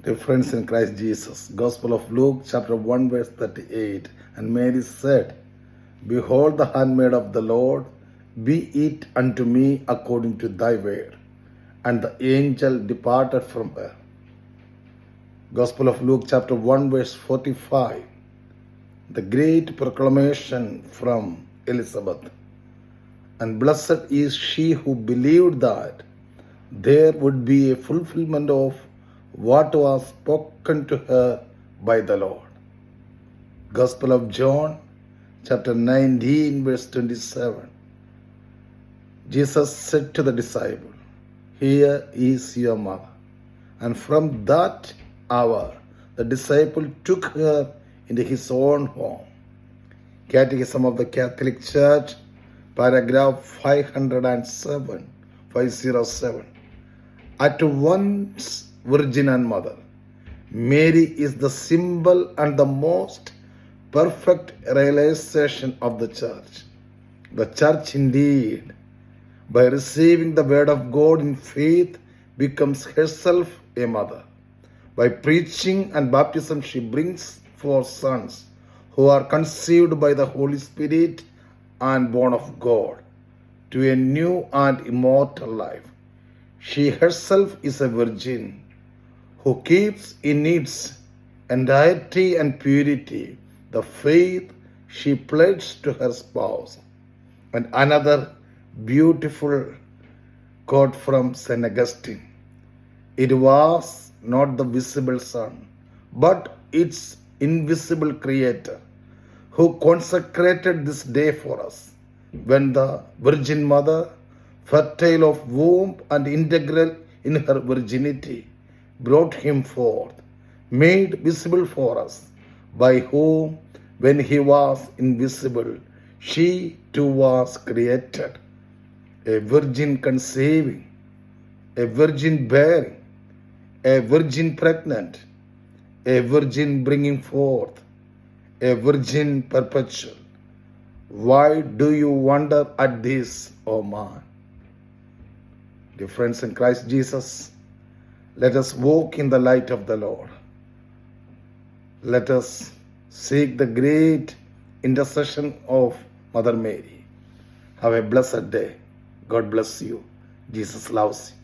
Dear friends in Christ Jesus, Gospel of Luke, chapter 1, verse 38. And Mary said, Behold the handmaid of the Lord, be it unto me according to thy word. And the angel departed from her. Gospel of Luke, chapter 1, verse 45. The great proclamation from Elizabeth. And blessed is she who believed that there would be a fulfillment of what was spoken to her by the Lord. Gospel of John, chapter 19, verse 27. Jesus said to the disciple, Here is your mother. And from that hour, the disciple took her into his own home. Catechism of the Catholic Church, paragraph 507. At once Virgin and Mother, Mary is the symbol and the most perfect realization of the Church. The Church indeed, by receiving the Word of God in faith, becomes herself a mother. By preaching and baptism, she brings forth sons who are conceived by the Holy Spirit and born of God to a new and immortal life. She herself is a virgin who keeps in its entirety and purity the faith she pledged to her spouse. And another beautiful quote from St. Augustine. It was not the visible Son, but its invisible Creator, who consecrated this day for us, when the Virgin Mother, fertile of womb and integral in her virginity, brought him forth, made visible for us, by whom, when he was invisible, she too was created. A virgin conceiving, a virgin bearing, a virgin pregnant, a virgin bringing forth, a virgin perpetual. Why do you wonder at this, O man? Dear friends in Christ Jesus, let us walk in the light of the Lord. Let us seek the great intercession of Mother Mary. Have a blessed day. God bless you. Jesus loves you.